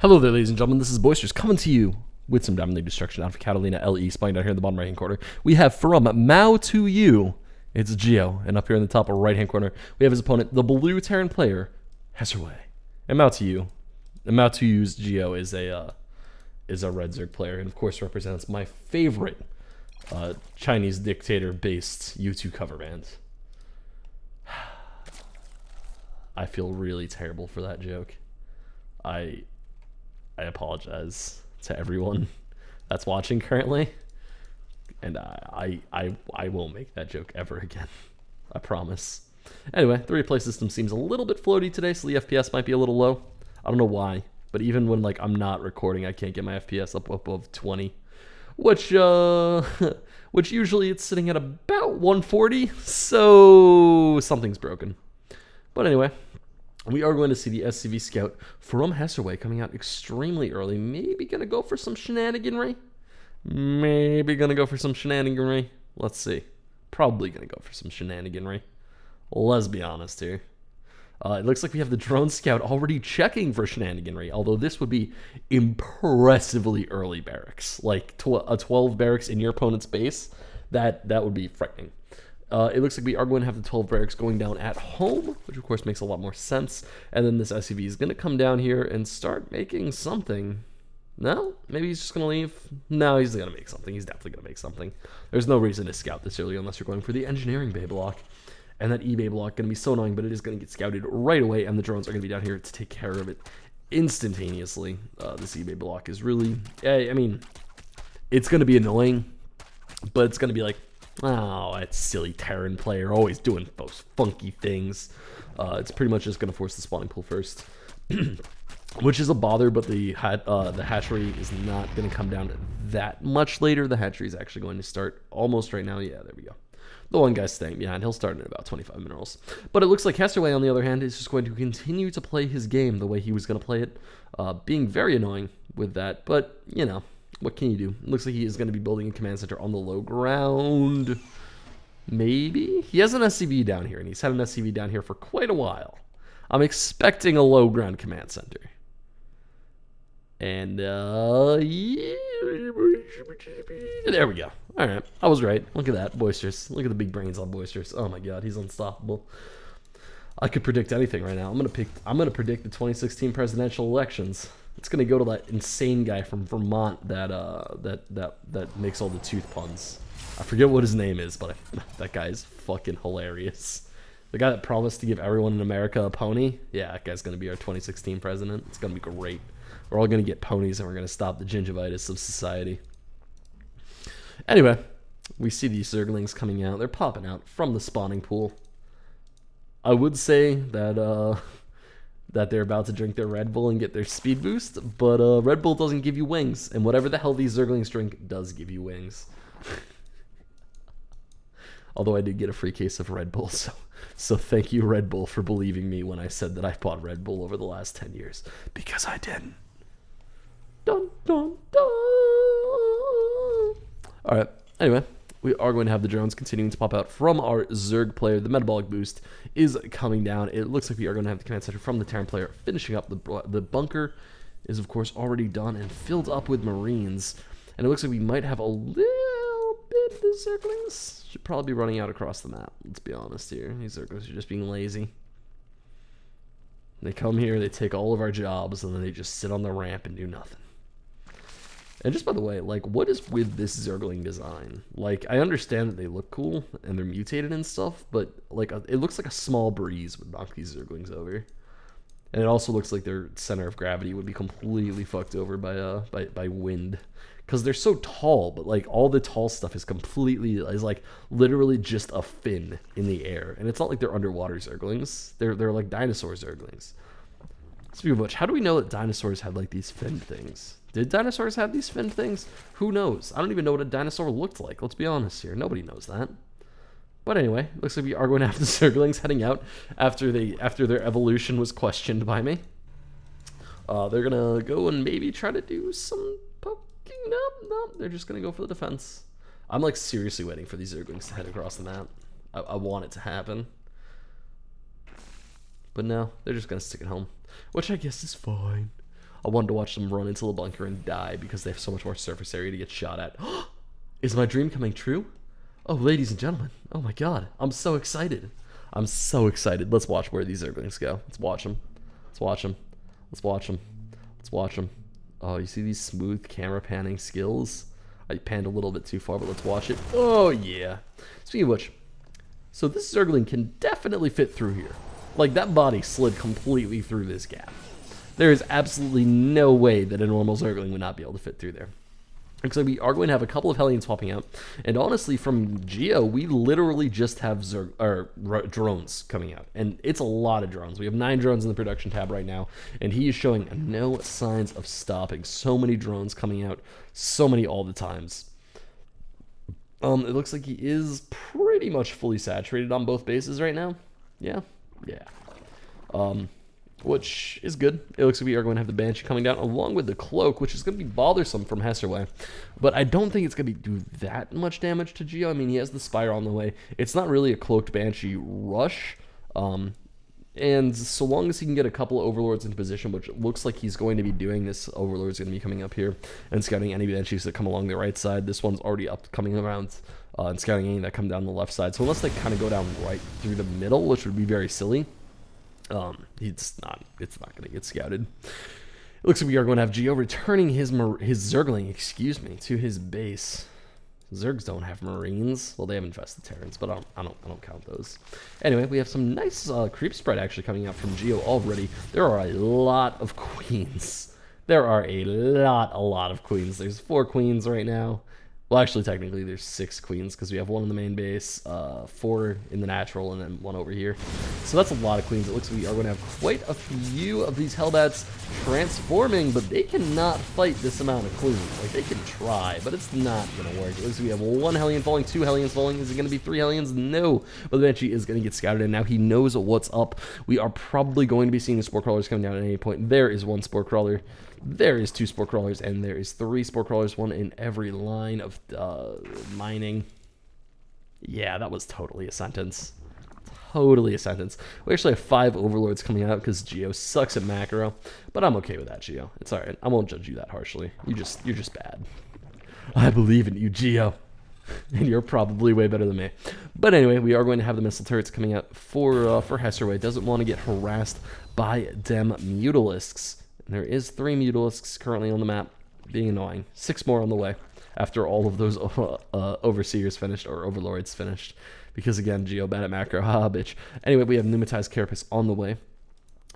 Hello there, ladies and gentlemen. This is Boisterous coming to you with some Diamond League destruction out of Catalina LE. Spying down here in the bottom right-hand corner, we have from Mao to you, it's Geo. And up here in the top right-hand corner, we have his opponent, the blue Terran player, Heisserwai. And Mao to you. And Mao to you's Geo is a Red Zerg player, and of course represents my favorite Chinese dictator-based YouTube cover band. I feel really terrible for that joke. I apologize to everyone that's watching currently, and I won't make that joke ever again. I promise. Anyway, the replay system seems a little bit floaty today, so the FPS might be a little low. I don't know why, but even when I'm not recording, I can't get my FPS up above 20, which usually it's sitting at about 140. So something's broken. But anyway, we are going to see the SCV Scout from Heisserwai coming out extremely early. Maybe going to go for some shenaniganry. Let's see. Probably going to go for some shenaniganry. Let's be honest here. It looks like we have the Drone Scout already checking for shenaniganry, although this would be impressively early barracks. Like a 12 barracks in your opponent's base, that would be frightening. It looks like we are going to have the 12 barracks going down at home, which of course makes a lot more sense. And then this SCV is going to come down here and start making something. No? Maybe he's just going to leave? No, he's going to make something. He's definitely going to make something. There's no reason to scout this early unless you're going for the engineering bay block. And that E-bay block going to be so annoying, but it is going to get scouted right away, and the drones are going to be down here to take care of it instantaneously. This E-bay block is really... I mean, it's going to be annoying, but it's going to be like, oh, that silly Terran player always doing those funky things. It's pretty much just going to force the spawning pool first, which is a bother, but the hatchery is not going to come down that much later. The hatchery is actually going to start almost right now. Yeah, there we go. The one guy's staying behind. He'll start in about 25 minerals. But it looks like Heisserwai, on the other hand, is just going to continue to play his game the way he was going to play it, being very annoying with that. But, you know, what can you do? It looks like he is going to be building a command center on the low ground. Maybe? He has an SCV down here, and he's had an SCV down here for quite a while. I'm expecting a low ground command center. And, yeah. There we go. All right. I was right. Look at that. Boisterous. Look at the big brains on Boisterous. Oh, my God. He's unstoppable. I could predict anything right now. I'm gonna predict the 2016 presidential elections. It's gonna go to that insane guy from Vermont that makes all the tooth puns. I forget what his name is, but that guy is fucking hilarious. The guy that promised to give everyone in America a pony. Yeah, that guy's gonna be our 2016 president. It's gonna be great. We're all gonna get ponies, and we're gonna stop the gingivitis of society. Anyway, we see these Zerglings coming out. They're popping out from the spawning pool. I would say that that they're about to drink their Red Bull and get their speed boost, but Red Bull doesn't give you wings, and whatever the hell these Zerglings drink does give you wings. Although I did get a free case of Red Bull, so thank you, Red Bull, for believing me when I said that I bought Red Bull over the last 10 years, because I didn't. Dun, dun, dun. All right, anyway. We are going to have the drones continuing to pop out from our Zerg player. The metabolic boost is coming down. It looks like we are going to have the command center from the Terran player finishing up. The bunker is, of course, already done and filled up with Marines. And it looks like we might have a little bit of the Zerglings. Should probably be running out across the map. Let's be honest here. These Zerglings are just being lazy. They come here, they take all of our jobs, and then they just sit on the ramp and do nothing. And just by the way, like, what is with this Zergling design? Like, I understand that they look cool and they're mutated and stuff, but like, it looks like a small breeze would knock these Zerglings over. And it also looks like their center of gravity would be completely fucked over by wind, because they're so tall. But like, all the tall stuff is like literally just a fin in the air, and it's not like they're underwater Zerglings. They're like dinosaur Zerglings. Speaking of which, how do we know that dinosaurs had like these fin things? Did dinosaurs have these fin things? Who knows? I don't even know what a dinosaur looked like. Let's be honest here. Nobody knows that. But anyway, looks like we are going to have the Zerglings heading out after their evolution was questioned by me. They're gonna go and maybe try to do some poking. No, they're just gonna go for the defense. I'm like seriously waiting for these Zerglings to head across the map. I want it to happen. But no, they're just gonna stick at home, which I guess is fine. I wanted to watch them run into the bunker and die because they have so much more surface area to get shot at. Is my dream coming true? Oh, ladies and gentlemen. Oh my god. I'm so excited. I'm so excited. Let's watch where these Zerglings go. Let's watch them. Let's watch them. Let's watch them. Let's watch them. Oh, you see these smooth camera panning skills? I panned a little bit too far, but let's watch it. Oh, yeah. Speaking of which, so this Zergling can definitely fit through here. Like, that body slid completely through this gap. There is absolutely no way that a normal Zergling would not be able to fit through there. Looks like we are going to have a couple of Hellions popping out. And honestly, from Geo, we literally just have drones coming out. And it's a lot of drones. We have 9 drones in the production tab right now. And he is showing no signs of stopping. So many drones coming out. So many all the times. It looks like he is pretty much fully saturated on both bases right now. Yeah. Which is good. It looks like we are going to have the Banshee coming down along with the Cloak, which is going to be bothersome from Heisserwai. But I don't think it's going to do that much damage to Geo. I mean, he has the Spire on the way. It's not really a Cloaked Banshee rush. And so long as he can get a couple of Overlords into position, which looks like he's going to be doing, this Overlord's going to be coming up here and scouting any Banshees that come along the right side. This one's already up, coming around and scouting any that come down the left side. So unless they kind of go down right through the middle, which would be very silly, it's not going to get scouted. It looks like we are going to have Geo returning his Zergling, to his base. Zergs don't have Marines. Well, they have infested Terrans, but I don't count those. Anyway, we have some nice creep spread actually coming out from Geo already. There are a lot of queens. There are a lot of queens. There's 4 queens right now. Well, actually, technically, there's 6 queens because we have 1 in the main base, 4 in the natural, and then 1 over here. So that's a lot of queens. It looks like we are going to have quite a few of these Hellbats transforming, but they cannot fight this amount of queens. Like, they can try, but it's not going to work. It looks like we have 1 Hellion falling, 2 Hellions falling. Is it going to be 3 Hellions? No. But the Banshee is going to get scouted, and now he knows what's up. We are probably going to be seeing the Spore Crawlers coming down at any point. There is 1 Spore Crawler. There is 2 Spore Crawlers, and there is 3 Spore Crawlers, 1 in every line of mining. Yeah, that was totally a sentence. Totally a sentence. We actually have 5 Overlords coming out because Geo sucks at macro, but I'm okay with that, Geo. It's alright. I won't judge you that harshly. You're just bad. I believe in you, Geo. And you're probably way better than me. But anyway, we are going to have the missile turrets coming out for Heisserwai. Doesn't want to get harassed by dem Mutalisks. There is 3 Mutalisks currently on the map, being annoying. 6 more on the way after all of those Overseers finished, or Overlords finished. Because again, Geo bad at macro, haha bitch. Anyway, we have Pneumatized Carapace on the way,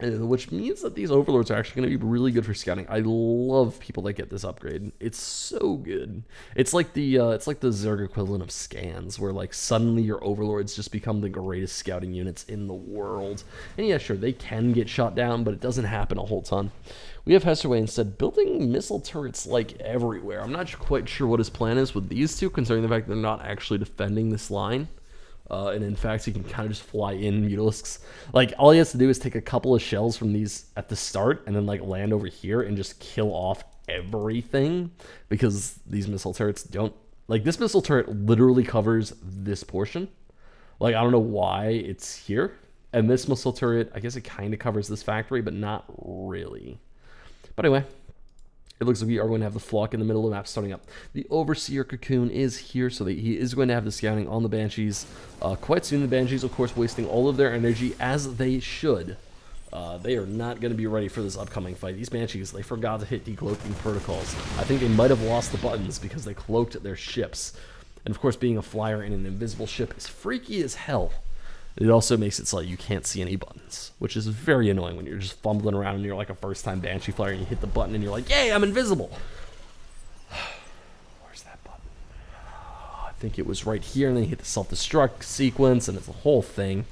which means that these Overlords are actually going to be really good for scouting. I love people that get this upgrade. It's so good. It's like the Zerg equivalent of scans, where like suddenly your Overlords just become the greatest scouting units in the world. And yeah, sure, they can get shot down, but it doesn't happen a whole ton. We have Heisserwai instead building missile turrets like everywhere. I'm not quite sure what his plan is with these two, considering the fact they're not actually defending this line. And in fact, he can kind of just fly in Mutalisks. Like, all he has to do is take a couple of shells from these at the start and then, like, land over here and just kill off everything. Because these missile turrets don't... Like, this missile turret literally covers this portion. Like, I don't know why it's here. And this missile turret, I guess it kind of covers this factory, but not really. But anyway... It looks like we are going to have the flock in the middle of the map starting up. The Overseer Cocoon is here, so that he is going to have the scouting on the Banshees quite soon. The Banshees, of course, wasting all of their energy, as they should. They are not going to be ready for this upcoming fight. These Banshees, they forgot to hit decloaking protocols. I think they might have lost the buttons because they cloaked their ships. And, of course, being a flyer in an invisible ship is freaky as hell. It also makes it so you can't see any buttons, which is very annoying when you're just fumbling around and you're like a first-time Banshee flyer and you hit the button and you're like, yay, I'm invisible. Where's that button? I think it was right here, and then you hit the self-destruct sequence, and it's a whole thing.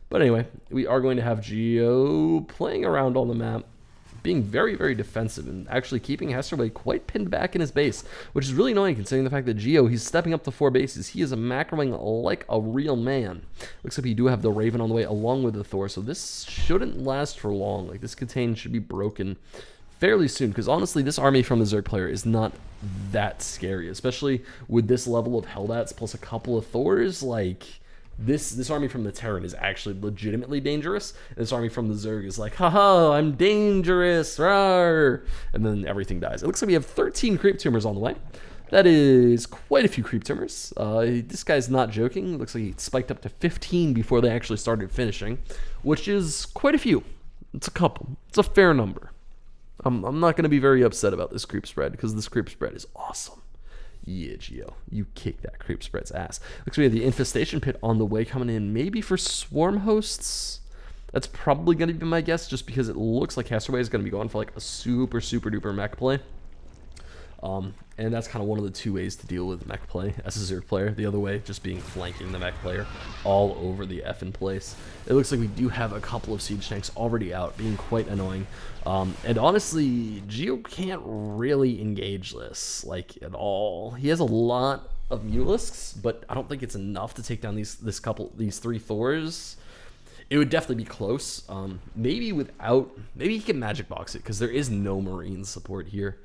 But anyway, we are going to have Geo playing around on the map, being very, very defensive, and actually keeping Heisserwai quite pinned back in his base, which is really annoying considering the fact that Geo, he's stepping up to 4 bases. He is macroing like a real man. Looks like we do have the Raven on the way along with the Thor, so this shouldn't last for long. Like, this contain should be broken fairly soon, because honestly, this army from the Zerg player is not that scary, especially with this level of Hellbats plus a couple of Thors. Like, This army from the Terran is actually legitimately dangerous. And this army from the Zerg is like, haha, I'm dangerous, rawr, and then everything dies. It looks like we have 13 creep tumors on the way. That is quite a few creep tumors. This guy's not joking. It looks like he spiked up to 15 before they actually started finishing, which is quite a few. It's a couple. It's a fair number. I'm not going to be very upset about this creep spread because this creep spread is awesome. Yeah, Geo, you kick that creep spread's ass. Looks like we have the infestation pit on the way coming in, maybe for swarm hosts. That's probably going to be my guess, just because it looks like Heisserwai is going to be going for like a super duper mech play. And that's kind of one of the two ways to deal with mech play as a Zerg player. The other way just being flanking the mech player all over the effing place. It looks like we do have a couple of siege tanks already out, being quite annoying. And honestly, Geo can't really engage this like at all. He has a lot of Mulisks, but I don't think it's enough to take down these three Thors. It would definitely be close. Maybe he can magic box it because there is no Marine support here.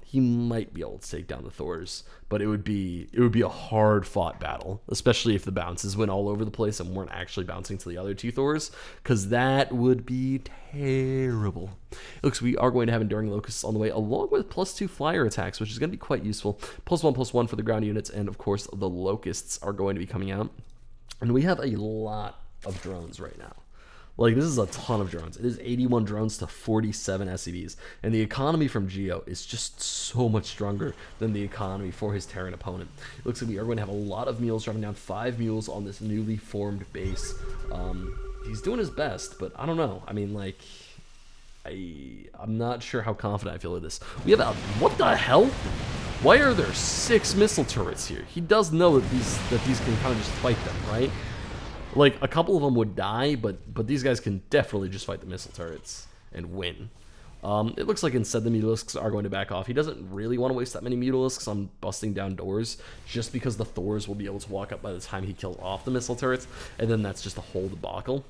He might be able to take down the Thors, but it would be a hard fought battle, especially if the bounces went all over the place and weren't actually bouncing to the other two Thors, because that would be terrible. It looks we are going to have Enduring Locusts on the way, along with +2 flyer attacks, which is going to be quite useful. +1/+1 for the ground units, and of course the Locusts are going to be coming out. And we have a lot of drones right now. Like, this is a ton of drones. It is 81 drones to 47 SCVs. And the economy from Geo is just so much stronger than the economy for his Terran opponent. It looks like we are going to have a lot of mules, dropping down 5 mules on this newly formed base. He's doing his best, but I don't know. I mean, like, I'm not sure how confident I feel with this. We have what the hell? Why are there 6 missile turrets here? He does know that these can kind of just fight them, right? Like, a couple of them would die, but these guys can definitely just fight the missile turrets and win. It looks like instead the Mutalisks are going to back off. He doesn't really want to waste that many Mutalisks on busting down doors, just because the Thors will be able to walk up by the time he kills off the missile turrets, and then that's just a whole debacle.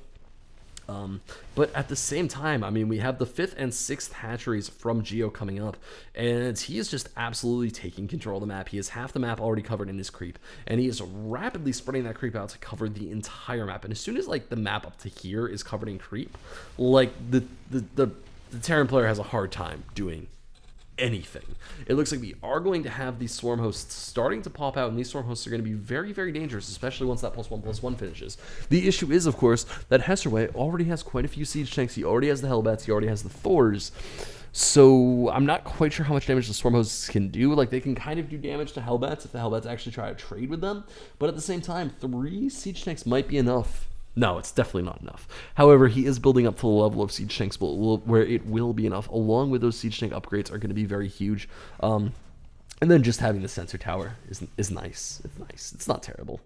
But at the same time, I mean, we have the 5th and 6th hatcheries from Geo coming up, and he is just absolutely taking control of the map. He has half the map already covered in his creep, and he is rapidly spreading that creep out to cover the entire map. And as soon as like the map up to here is covered in creep, like the Terran player has a hard time doing anything. It looks like we are going to have these swarm hosts starting to pop out, and these swarm hosts are going to be very very dangerous, especially once that +1/+1 finishes. The issue is, of course, that Heisserwai already has quite a few siege tanks. He already has the Hellbats, he already has the Thors, so I'm not quite sure how much damage the swarm hosts can do. Like, they can kind of do damage to Hellbats if the Hellbats actually try to trade with them, but at the same time, 3 siege tanks might be enough. No, it's definitely not enough. However, he is building up to the level of siege tanks where it will be enough. Along with those siege tank upgrades are going to be very huge. And then just having the sensor tower is nice. It's nice. It's not terrible.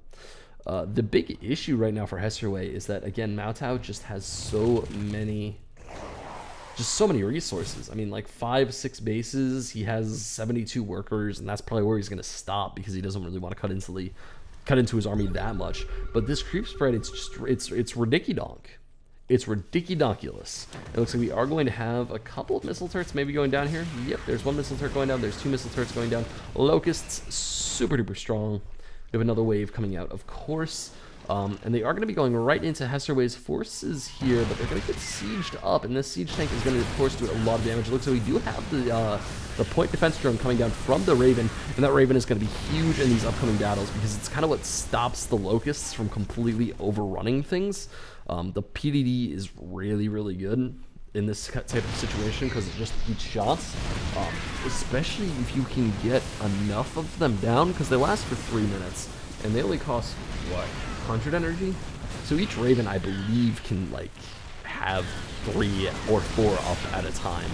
The big issue right now for Heisserwai is that, again, Maotao just has so many resources. I mean, like 5-6 bases. He has 72 workers, and that's probably where he's going to stop because he doesn't really want to cut into his army that much. But this creep spread, it's ridiculous. It's ridiculous. It looks like we are going to have a couple of missile turrets maybe going down here. Yep, there's 1 missile turret going down. There's 2 missile turrets going down. Locusts, super duper strong. We have another wave coming out, of course. And they are going to be going right into Heisserwai's forces here, but they're going to get sieged up, and this siege tank is going to, of course, do a lot of damage. It looks like we do have the point defense drone coming down from the Raven, and that Raven is going to be huge in these upcoming battles because it's kind of what stops the Locusts from completely overrunning things. The PDD is really, really good in this type of situation because it just eats shots, especially if you can get enough of them down, because they last for 3 minutes, and they only cost, what, 100 energy? So each Raven, I believe, can like have 3 or 4 up at a time.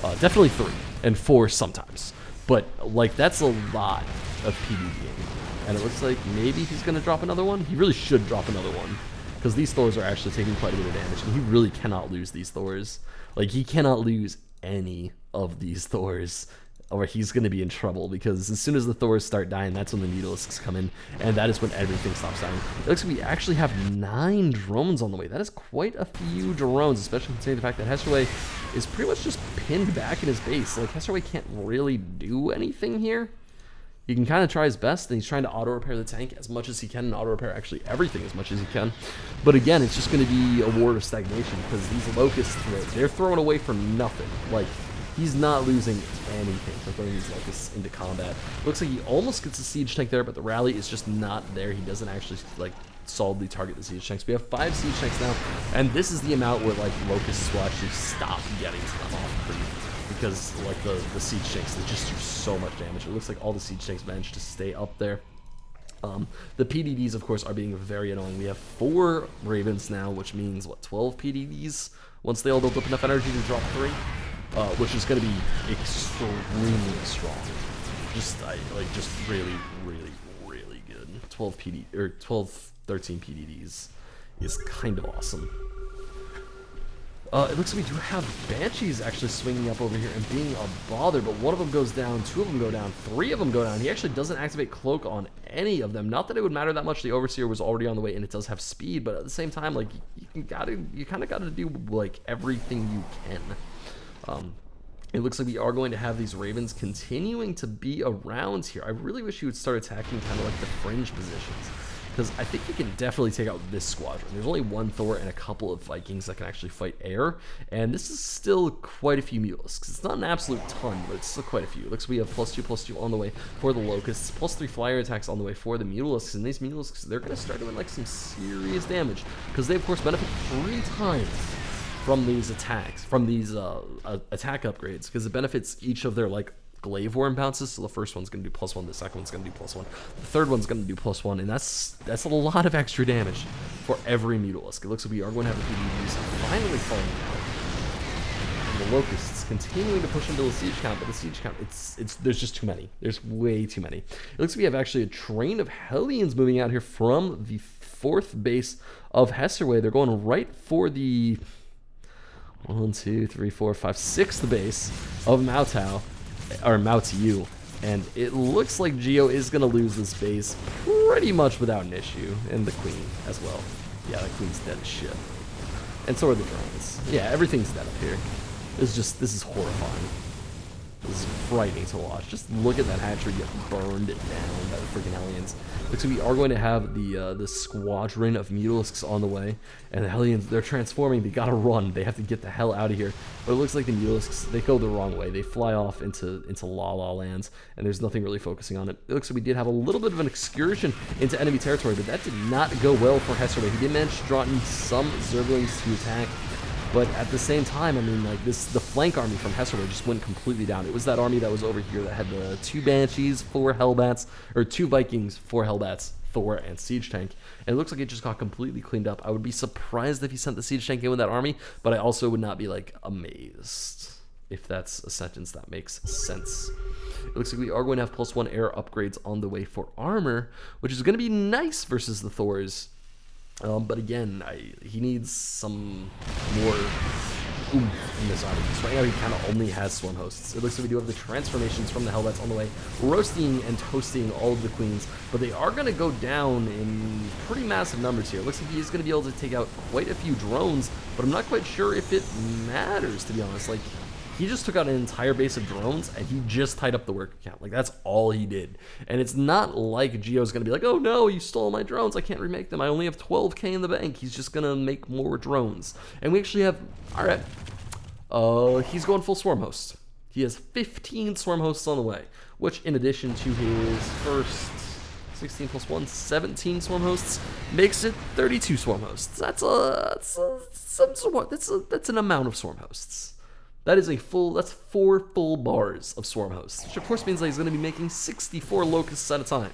Definitely 3 and 4 sometimes, but like that's a lot of PvPing. And it looks like maybe he's gonna drop another one. He really should drop another one, because these Thors are actually taking quite a bit of damage, and he really cannot lose these Thors. Like, he cannot lose any of these Thors, or he's going to be in trouble, because as soon as the Thors start dying, that's when the Mutalisks come in, and that is when everything stops dying. It looks like we actually have 9 drones on the way. That is quite a few drones, especially considering the fact that Heisserwai is pretty much just pinned back in his base. Like, Heisserwai can't really do anything here. He can kind of try his best, and he's trying to auto-repair the tank as much as he can, and auto-repair actually everything as much as he can. But again, it's just going to be a war of stagnation, because these locusts, they're throwing away for nothing. Like, he's not losing anything for throwing these locusts into combat. Looks like he almost gets a siege tank there, but the rally is just not there. He doesn't actually, like, solidly target the siege tanks. We have 5 siege tanks now, and this is the amount where, like, locusts will actually stop getting to them off creep. Because, like, the siege tanks, they just do so much damage. It looks like all the siege tanks managed to stay up there. The PDDs, of course, are being very annoying. We have 4 Ravens now, which means, what, 12 PDDs? Once they all build up enough energy to drop 3, which is going to be extremely strong. Just really, really, really good. 12 13 PDDs is kind of awesome. It looks like we do have Banshees actually swinging up over here and being a bother, but one of them goes down, 2 of them go down, 3 of them go down. He actually doesn't activate Cloak on any of them. Not that it would matter that much. The Overseer was already on the way, and it does have speed, but at the same time, like, you kind of got to do, like, everything you can. It looks like we are going to have these Ravens continuing to be around here. I really wish you would start attacking kind of like the fringe positions, because I think you can definitely take out this squadron. There's only 1 Thor and a couple of Vikings that can actually fight air, and this is still quite a few Mulisks. It's not an absolute ton, but it's still quite a few. It looks like we have +2/+2 on the way for the Locusts, +3 flyer attacks on the way for the Mulisks, and these Mulisks, they're going to start doing like some serious damage, because they of course benefit 3 times from these attacks, from these attack upgrades, because it benefits each of their, like, glaive worm bounces. So the first one's going to do +1, the second one's going to do +1, the third one's going to do +1, and that's a lot of extra damage for every Mutalisk. It looks like we are going to have the PDDs finally falling down. And the Locusts continuing to push into the siege count, but the siege count, there's just too many. There's way too many. It looks like we have actually a train of Hellions moving out here from the 4th base of Heisserwai. They're going right for the 1, 2, 3, 4, 5, 6th base of Maotao, or Maotiu, and it looks like Geo is going to lose this base pretty much without an issue, and the Queen as well. Yeah, the Queen's dead as shit. And so are the drones. Yeah, everything's dead up here. This is horrifying. This is frightening to watch. Just look at that hatchery get burned down by the freaking Hellions. Looks like we are going to have the squadron of Mutalisks on the way, and the Hellions, they're transforming. They gotta run. They have to get the hell out of here. But it looks like the Mutalisks, they go the wrong way. They fly off into La La lands, and there's nothing really focusing on it. It looks like we did have a little bit of an excursion into enemy territory, but that did not go well for Heisserwai. He did manage to draw in some Zerglings to attack. But at the same time, I mean, like, the flank army from Heisserwai just went completely down. It was that army that was over here that had the 2 Banshees, 4 Hellbats, or 2 Vikings, 4 Hellbats, Thor, and Siege Tank. And it looks like it just got completely cleaned up. I would be surprised if he sent the Siege Tank in with that army, but I also would not be, like, amazed, if that's a sentence that makes sense. It looks like we are going to have +1 air upgrades on the way for armor, which is going to be nice versus the Thors. But again, he needs some more oomph in this army, because right now he kind of only has Swarm Hosts. It looks like we do have the transformations from the Hellbats on the way, roasting and toasting all of the Queens, but they are going to go down in pretty massive numbers here. It looks like he's going to be able to take out quite a few drones, but I'm not quite sure if it matters, to be honest. Like, he just took out an entire base of drones, and he just tied up the worker count. Like, that's all he did. And it's not like Geo's going to be like, oh no, you stole my drones, I can't remake them, I only have 12k in the bank. He's just going to make more drones. And we actually have, alright, he's going full Swarm Host. He has 15 Swarm Hosts on the way, which in addition to his first 16 + 1, 17 Swarm Hosts, makes it 32 Swarm Hosts. That's an amount of Swarm Hosts. That is that's 4 full bars of Swarm Hosts, which of course means that he's going to be making 64 Locusts at a time.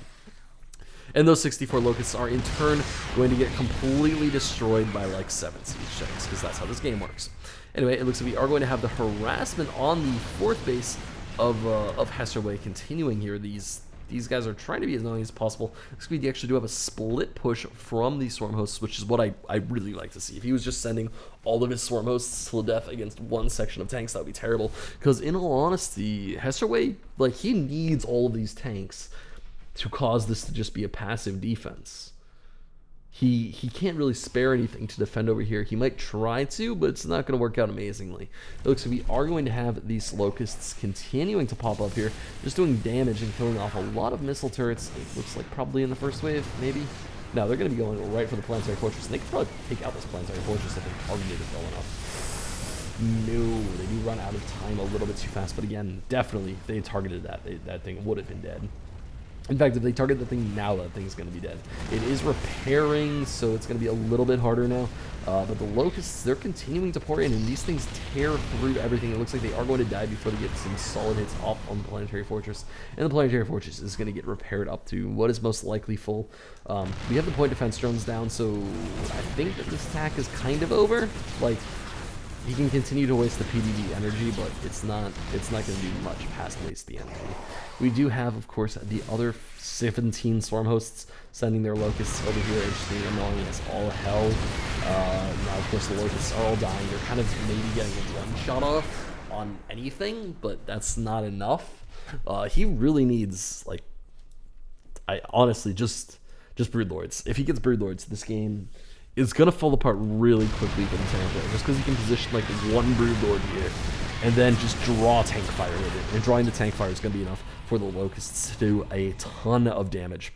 And those 64 Locusts are in turn going to get completely destroyed by like 7 siege tanks, because that's how this game works. Anyway, it looks like we are going to have the harassment on the 4th base of Heisserwai continuing here. These guys are trying to be as annoying as possible. Looks like we actually do have a split push from the Swarm Hosts, which is what I really like to see. If he was just sending all of his Swarm Hosts to the death against one section of tanks, that would be terrible. Because in all honesty, Heisserwai, like, he needs all of these tanks to cause this to just be a passive defense. he can't really spare anything to defend over here. He might try to, but it's not going to work out amazingly. It looks like we are going to have these locusts continuing to pop up here, just doing damage and killing off a lot of missile turrets. It looks like probably in the first wave, maybe. No, they're going to be going right for the planetary fortress. And they could probably take out this planetary fortress if they targeted it well enough. No, they do run out of time a little bit too fast. But again, definitely, if they targeted that, that thing would have been dead. In fact, if they target the thing now, that thing's going to be dead. It is repairing, so it's going to be a little bit harder now. But the locusts, they're continuing to pour in, and these things tear through everything. It looks like they are going to die before they get some solid hits off on the planetary fortress. And the planetary fortress is going to get repaired up to what is most likely full. We have the point defense drones down, so I think that this attack is kind of over. Like, he can continue to waste the PDD energy, but it's not going to do much past waste the energy. We do have, of course, the other 17 swarm hosts sending their locusts over here and just being annoying as all hell. Now, of course, the locusts are all dying. They're kind of maybe getting one shot off on anything, but that's not enough. He really needs, like, I honestly just broodlords. If he gets broodlords, this game is gonna fall apart really quickly for the tank player, just because he can position like one broodlord here and then just draw tank fire with it. And drawing the tank fire is gonna be enough for the locusts to do a ton of damage.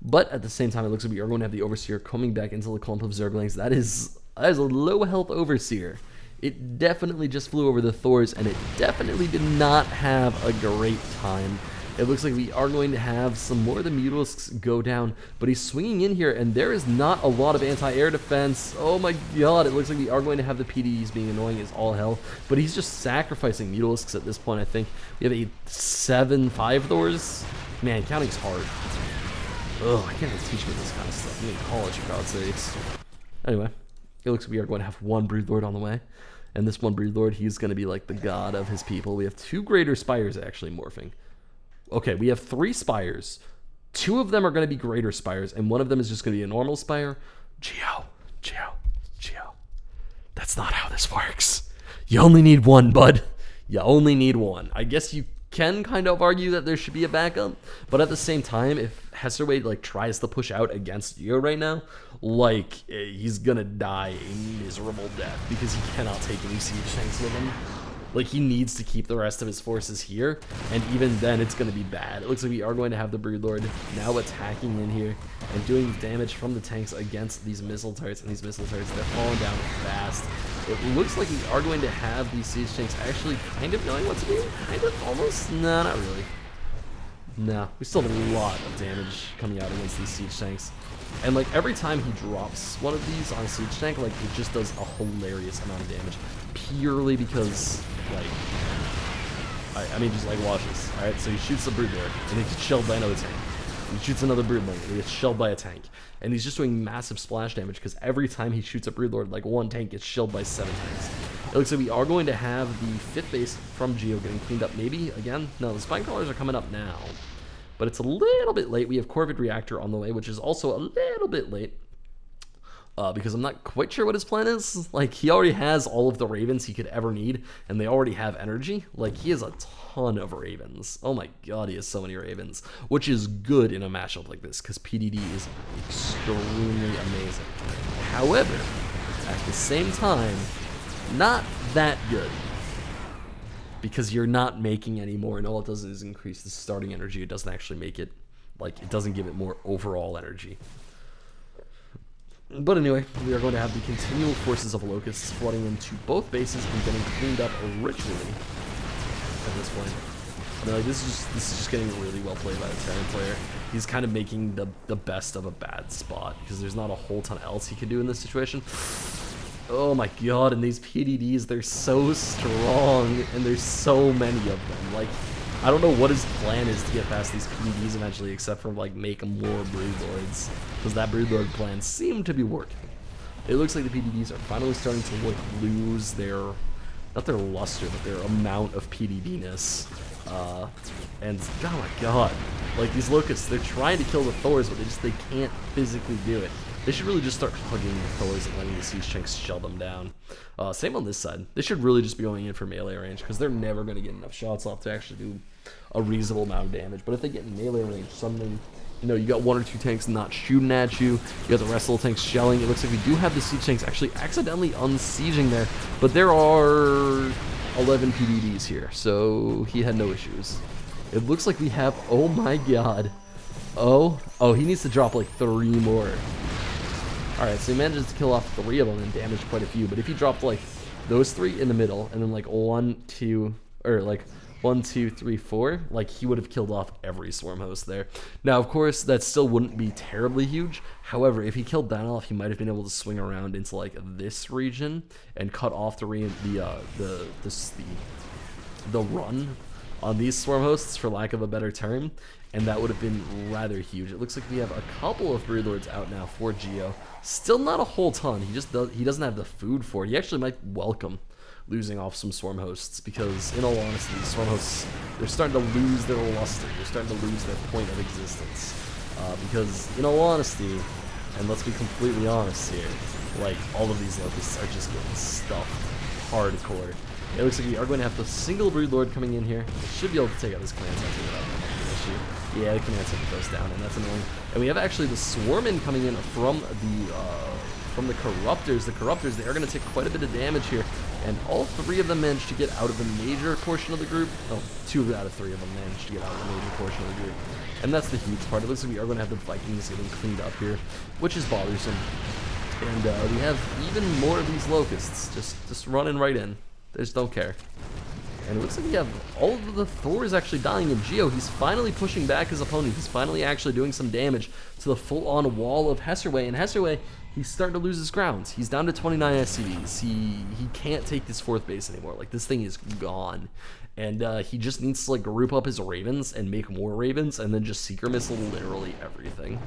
But at the same time, it looks like we are going to have the overseer coming back into the clump of zerglings. That is a low health overseer. It definitely just flew over the Thors, and it definitely did not have a great time. It looks like we are going to have some more of the Mutalisks go down, but he's swinging in here, and there is not a lot of anti-air defense. Oh my god, it looks like we are going to have the PDs being annoying as all hell, but he's just sacrificing Mutalisks at this point, I think. We have a 7-5 Thors. Man, counting's hard. Ugh, I can't even teach me this kind of stuff. I'm in college, for God's sakes. Anyway, it looks like we are going to have one Broodlord on the way, and this one Broodlord, he's going to be like the god of his people. We have 2 Greater Spires actually morphing. Okay, we have 3 spires. 2 of them are going to be greater spires, and 1 of them is just going to be a normal spire. Geo. That's not how this works. You only need 1, bud. You only need 1. I guess you can kind of argue that there should be a backup, but at the same time, if Heisserwai like tries to push out against Geo right now, like he's gonna die a miserable death because he cannot take any siege tanks with him. Like, he needs to keep the rest of his forces here, and even then, it's going to be bad. It looks like we are going to have the Broodlord now attacking in here and doing damage from the tanks against these missile turrets, and these missile turrets, they're falling down fast. It looks like we are going to have these siege tanks actually kind of knowing what to do. Kind of, almost? No, not really. No, we still have a lot of damage coming out against these siege tanks. And like every time he drops one of these on a siege tank, like it just does a hilarious amount of damage. Purely because, like, I mean, just like watch this. Alright, so he shoots the Broodlord, and he gets shelled by another tank. He shoots another Broodlord, and he gets shelled by a tank. And he's just doing massive splash damage, because every time he shoots a Broodlord, like 1 tank gets shelled by 7 tanks. It looks like we are going to have the 5th base from Geo getting cleaned up, maybe, again? No, the Spine Crawlers are coming up now. But it's a little bit late. We have Corvid Reactor on the way, which is also a little bit late. Because I'm not quite sure what his plan is. Like, he already has all of the Ravens he could ever need, and they already have energy. Like, he has a ton of Ravens. Oh my god, he has so many Ravens. Which is good in a matchup like this, because PDD is extremely amazing. However, at the same time, not that good. Because you're not making any more, and all it does is increase the starting energy. It doesn't actually make it, like, it doesn't give it more overall energy. But anyway, we are going to have the continual forces of locusts flooding into both bases and getting cleaned up ritually at this point. I mean, like, this is just getting really well played by the Terran player. He's kind of making the best of a bad spot, because there's not a whole ton else he can do in this situation. Oh my god, and these PDDs, they're so strong, and there's so many of them. Like, I don't know what his plan is to get past these PDDs eventually, except for, like, make more Broodlords, because that Broodlord plan seemed to be working. It looks like the PDDs are finally starting to, like, lose their, not their luster, but their amount of PDD-ness. And, oh my god, like, these locusts, they're trying to kill the Thors, but they can't physically do it. They should really just start hugging the Thors and letting the siege tanks shell them down. Same on this side. They should really just be going in for melee range, because they're never going to get enough shots off to actually do a reasonable amount of damage. But if they get in melee range, suddenly you know, you got 1 or 2 tanks not shooting at you. You got the rest of the tanks shelling. It looks like we do have the siege tanks actually accidentally unsieging there, but there are 11 PDDs here, so he had no issues. It looks like we have, oh my god. Oh, he needs to drop like 3 more. Alright, so he manages to kill off 3 of them and damage quite a few, but if he dropped like those 3 in the middle, and then like 1, 2, or like 1, 2, 3, 4, like he would have killed off every swarm host there. Now, of course, that still wouldn't be terribly huge. However, if he killed that off, he might have been able to swing around into like this region and cut off the run on these swarm hosts, for lack of a better term, and that would have been rather huge. It looks like we have a couple of Brood Lords out now for Geo. Still not a whole ton. He doesn't have the food for it. He actually might welcome losing off some swarm hosts, because in all honesty, these swarm hosts, they're starting to lose their luster. They're starting to lose their point of existence. Because in all honesty, and let's be completely honest here, like all of these locusts are just getting stuffed hardcore. It looks like we are going to have the single Brood Lord coming in here. We should be able to take out this command center without an issue. Yeah, the command center goes down, and that's annoying. And we have actually the Swarmin coming in from the Corruptors. The Corruptors, they are going to take quite a bit of damage here, and all 3 of them managed to get out of the major portion of the group. Oh, 2 out of 3 of them managed to get out of the major portion of the group. And that's the huge part. It looks like we are going to have the Vikings getting cleaned up here, which is bothersome. And we have even more of these locusts just running right in. They just don't care. And it looks like we have all of the Thors actually dying in Geo. He's finally pushing back his opponent. He's finally actually doing some damage to the full-on wall of Heisserwai. And Heisserwai, he's starting to lose his grounds. He's down to 29 SCVs. He can't take this 4th base anymore. Like, this thing is gone. And he just needs to like group up his Ravens and make more Ravens, and then just Seeker Missile literally everything.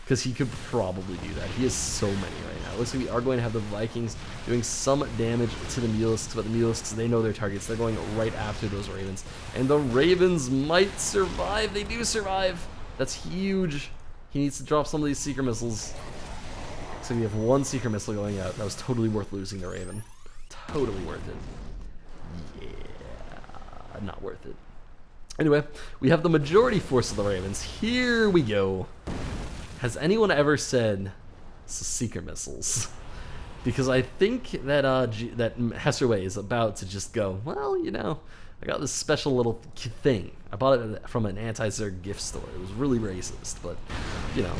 Because he could probably do that. He has so many right now. It looks like we are going to have the Vikings doing some damage to the Mulisks, but the Mulisks, they know their targets. They're going right after those Ravens. And the Ravens might survive. They do survive. That's huge. He needs to drop some of these Seeker Missiles. So we have 1 Seeker Missile going out. That was totally worth losing the Raven. Totally worth it. Yeah, not worth it. Anyway, we have the majority force of the Ravens. Here we go. Has anyone ever said Seeker Missiles? Because I think that that Heisserwai is about to just go, well, you know, I got this special little thing. I bought it from an anti-Zerg gift store. It was really racist, but, you know,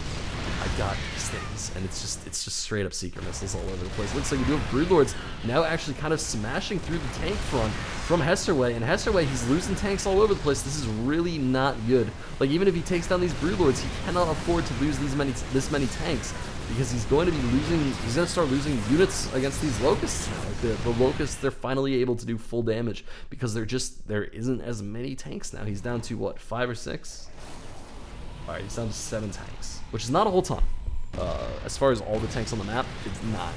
I got these things, and it's just straight up Seeker Missiles all over the place. It looks like we do have Brood Lords now actually kind of smashing through the tank front from Heisserwai, and Heisserwai, he's losing tanks all over the place. This is really not good. Like, even if he takes down these Brood Lords, he cannot afford to lose this many tanks, because he's going to start losing units against these locusts now. Like the locusts, they're finally able to do full damage because there isn't as many tanks now. He's down to what, 5 or 6? All right, he's down to 7 tanks, which is not a whole ton. As far as all the tanks on the map, it's 9,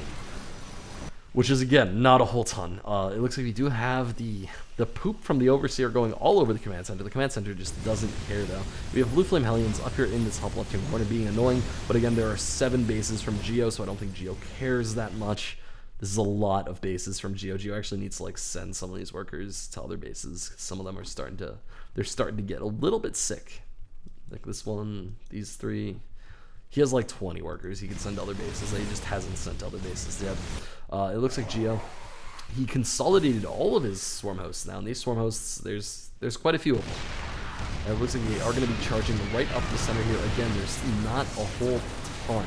which is again not a whole ton. It looks like we do have the poop from the Overseer going all over the command center. The command center just doesn't care though. We have Blue Flame Hellions up here in this top left hand corner being annoying, but again there are 7 bases from Geo, so I don't think Geo cares that much. This is a lot of bases from Geo. Geo actually needs to like send some of these workers to other bases. Some of them are starting to get a little bit sick. Like this one, these 3. He has like 20 workers he can send to other bases that he just hasn't sent to other bases yet. It looks like Geo, he consolidated all of his swarm hosts now, and these swarm hosts, there's quite a few of them. And it looks like they are going to be charging right up the center here. Again, there's not a whole ton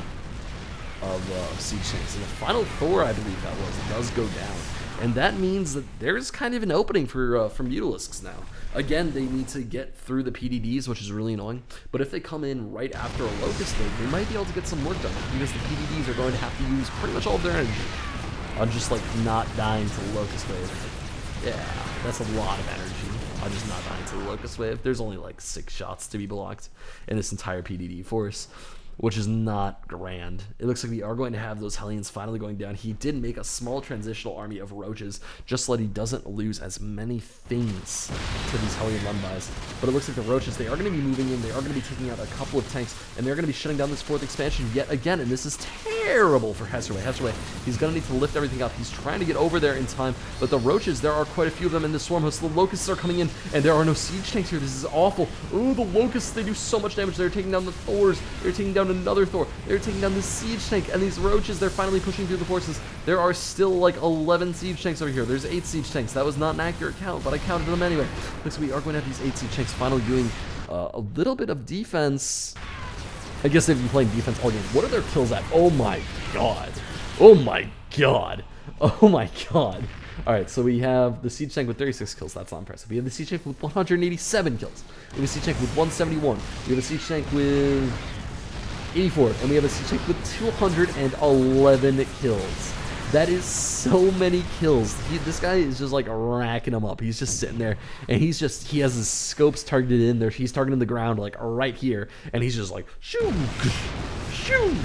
of siege tanks. And the final Thor, I believe that was, it does go down. And that means that there's kind of an opening for Mutalisks now. Again, they need to get through the PDDs, which is really annoying. But if they come in right after a Locust Wave, they might be able to get some work done, because the PDDs are going to have to use pretty much all of their energy on just like not dying to the Locust Wave. Yeah, that's a lot of energy on just not dying to the Locust Wave. There's only like 6 shots to be blocked in this entire PDD force. which is not grand. It looks like we are going to have those Hellions finally going down. He did make a small transitional army of roaches, just so that he doesn't lose as many things to these Hellion run-bys. But it looks like the roaches, they are going to be moving in, they are going to be taking out a couple of tanks, and they're going to be shutting down this 4th expansion yet again, and this is terrible for Heisserwai. Heisserwai, he's going to need to lift everything up. He's trying to get over there in time, but the roaches, there are quite a few of them in the swarm hosts. The locusts are coming in, and there are no siege tanks here. This is awful. Ooh, the locusts, they do so much damage. They're taking down the Thors. They're taking down another Thor. They're taking down the siege tank, and these roaches, they're finally pushing through the forces. There are still like 11 siege tanks over here. There's 8 siege tanks. That was not an accurate count, but I counted them anyway. Looks like we are going to have these 8 siege tanks finally doing a little bit of defense. I guess they've been playing defense all game. What are their kills at? Oh my god. Oh my god. Oh my god. Alright, so we have the siege tank with 36 kills. That's not impressive. We have the siege tank with 187 kills. We have a siege tank with 171. We have a siege tank with 84. And we have a siege tank with 211 kills. That is so many kills. This guy is just like racking them up. He's just sitting there, and he has his scopes targeted in there. He's targeting the ground like right here, and he's just like shoo, shoo,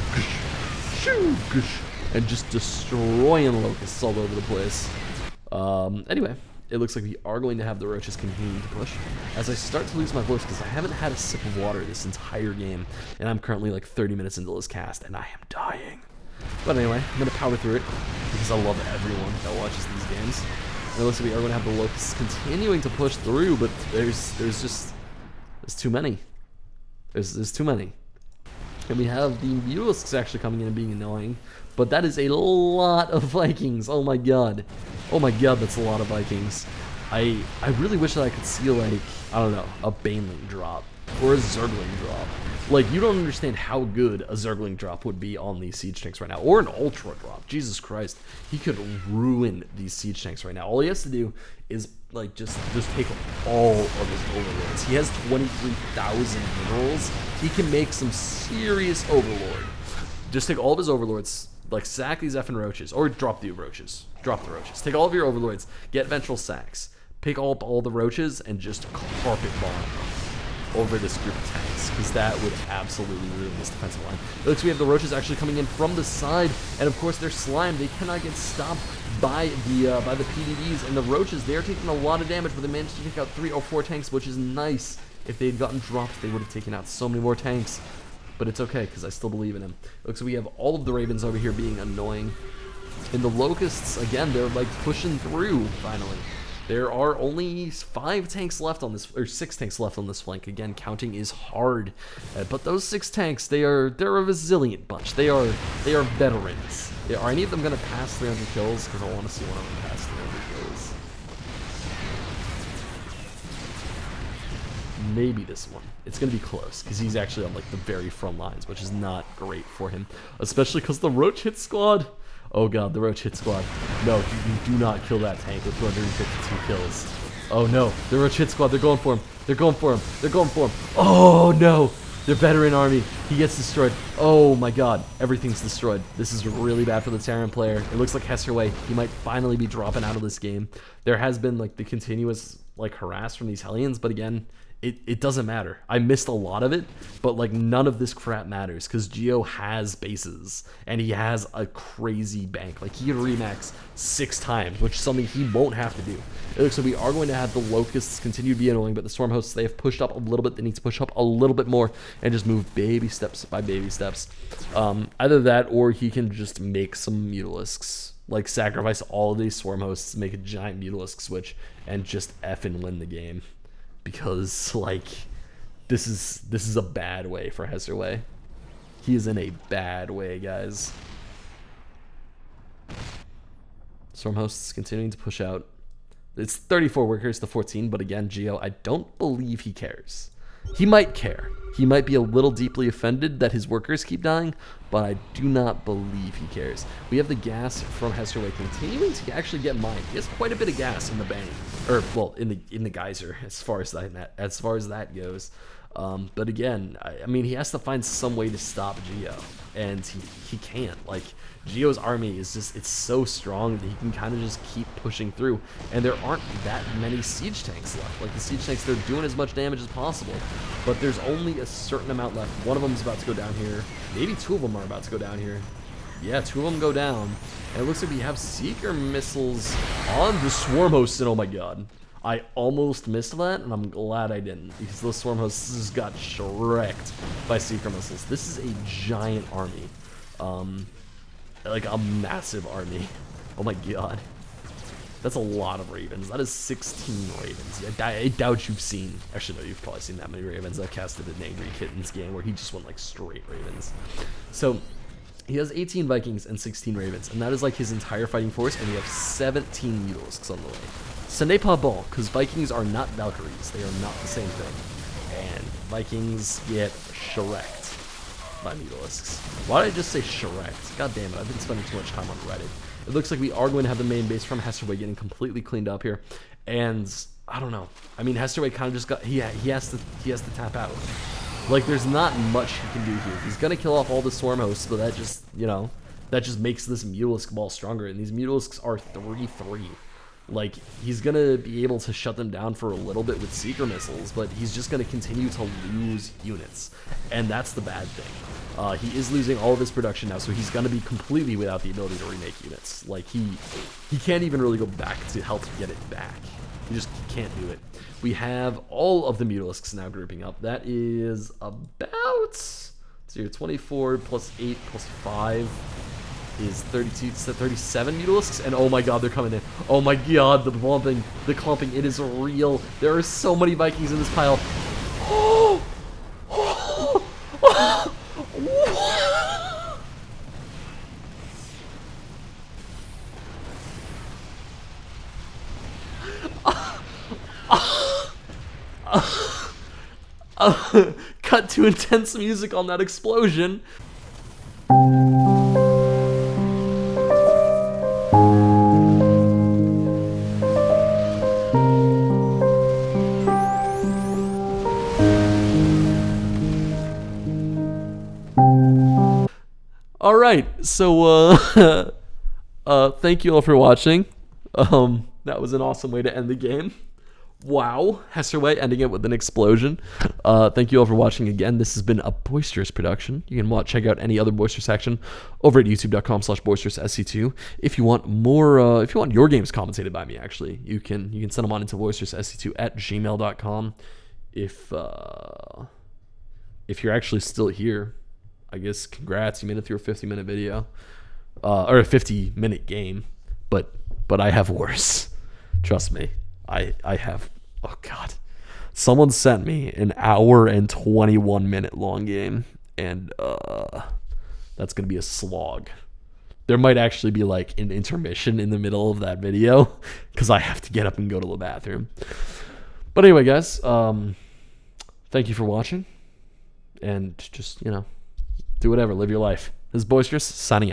shoo, and just destroying locusts all over the place. Anyway, it looks like we are going to have the roaches continuing to push. As I start to lose my voice because I haven't had a sip of water this entire game, and I'm currently like 30 minutes into this cast, and I am dying. But anyway, I'm going to power through it because I love everyone that watches these games. And it looks like we are going to have the locusts continuing to push through, but there's too many. There's too many. And we have the Mutalisks actually coming in and being annoying, but that is a lot of Vikings. Oh my god. Oh my god, that's a lot of Vikings. I really wish that I could see, like, I don't know, a Baneling drop or a Zergling drop. Like, you don't understand how good a Zergling drop would be on these siege tanks right now, or an Ultra drop. Jesus Christ, he could ruin these siege tanks right now. All he has to do is like just take all of his overlords. He has 23,000 minerals. He can make some serious overlord. Just take all of his overlords, like sack these effing roaches, or drop the roaches. Drop the roaches. Take all of your overlords, get ventral sacks, pick up all the roaches, and just carpet bomb over this group of tanks, because that would absolutely ruin this defensive line. It looks like we have the roaches actually coming in from the side, and of course they're slime. They cannot get stopped by the PDDs, and the roaches, they are taking a lot of damage, but they managed to take out 3 or 4 tanks, which is nice. If they had gotten dropped, they would have taken out so many more tanks, but it's okay, because I still believe in him. It looks like we have all of the ravens over here being annoying, and the locusts, again, they're like pushing through finally. There are only 5 tanks left on this, or 6 tanks left on this flank. Again, counting is hard, but those 6 tanks, they're a resilient bunch. They are veterans. Are any of them going to pass 300 kills? Because I want to see one of them pass 300 kills. Maybe this one. It's going to be close, because he's actually on like the very front lines, which is not great for him, especially because the Roach Hit Squad. Oh god, the Roach Hit Squad. No, you do not kill that tank with 252 kills. Oh no, the Roach Hit Squad, they're going for him. They're going for him. They're going for him. Oh no, their veteran army. He gets destroyed. Oh my god, everything's destroyed. This is really bad for the Terran player. It looks like Heisserwai, he might finally be dropping out of this game. There has been like the continuous like harass from these Hellions, but again, it doesn't matter. I missed a lot of it, but like none of this crap matters because Geo has bases and he has a crazy bank. Like he can remax 6 times, which is something he won't have to do. It looks like we are going to have the locusts continue to be annoying, but the storm hosts, they have pushed up a little bit. They need to push up a little bit more and just move baby steps by baby steps. Either that or he can just make some mutalisks. Like sacrifice all of these swarm hosts, make a giant mutalisk switch, and just effing win the game. Because, like, this is a bad way for Heisserwai. He is in a bad way, guys. Storm hosts continuing to push out. It's 34 workers to 14, but again, Geo, I don't believe he cares. He might care. He might be a little deeply offended that his workers keep dying, but I do not believe he cares. We have the gas from Heisserwai continuing to actually get mined. He has quite a bit of gas in the bank, or well, in the geyser, as far as that goes. But again, I mean, he has to find some way to stop Geo, and he can't. Like, Geo's army is just, it's so strong that he can kind of just keep pushing through, and there aren't that many siege tanks left. Like, the siege tanks, they're doing as much damage as possible, but there's only a certain amount left. One of them is about to go down here. Maybe two of them are about to go down here. Yeah, two of them go down, and it looks like we have Seeker missiles on the Swarm hosts, and oh my god. I almost missed that, and I'm glad I didn't, because those Swarm hosts just got shreked by Seeker missiles. This is a giant army. Like a massive army. Oh my god. That's a lot of Ravens. That is 16 Ravens. I doubt you've seen, actually no, you've probably seen that many Ravens. I've casted an Angry Kittens game where he just went like straight Ravens. So he has 18 Vikings and 16 Ravens, and that is like his entire fighting force, and we have 17 Mutalisks on the way. Ce n'est pas bon, because Vikings are not Valkyries. They are not the same thing. And Vikings get shreked by Mutalisks. Why did I just say shreked? God damn it, I've been spending too much time on Reddit. It looks like we are going to have the main base from Heisserwai getting completely cleaned up here. And I don't know. I mean, Heisserwai kind of just got, he has to tap out. Like, there's not much he can do here. He's gonna kill off all the Swarm hosts, but that just, you know, that just makes this Mutalisk ball stronger. And these Mutalisks are 3-3. Like, he's going to be able to shut them down for a little bit with Seeker missiles, but he's just going to continue to lose units. And that's the bad thing. He is losing all of his production now, so he's going to be completely without the ability to remake units. Like, he can't even really go back to help get it back. He just can't do it. We have all of the Mutalisks now grouping up. That is about, so you're 24 plus 8 plus 5. Is 32, 37 Mutalisks, and oh my god, they're coming in. Oh my god, the clumping, it is real. There are so many Vikings in this pile. Oh! Cut to intense music on that explosion. Alright, so thank you all for watching. That was an awesome way to end the game. Wow, Heisserwai ending it with an explosion. Thank you all for watching again. This has been a Boisterous production. You can check out any other Boisterous action over at youtube.com/boisteroussc2. If you want more, if you want your games commentated by me, actually, you can send them on into boisteroussc2@gmail.com. If you're actually still here, I guess congrats, you made it through a 50-minute video, or a 50-minute game, but I have worse. Trust me, I have. Oh god, someone sent me an hour and 21-minute long game, and that's gonna be a slog. There might actually be like an intermission in the middle of that video because I have to get up and go to the bathroom. But anyway, guys, thank you for watching, and just, you know, do whatever, live your life. This is Boisterous, signing out.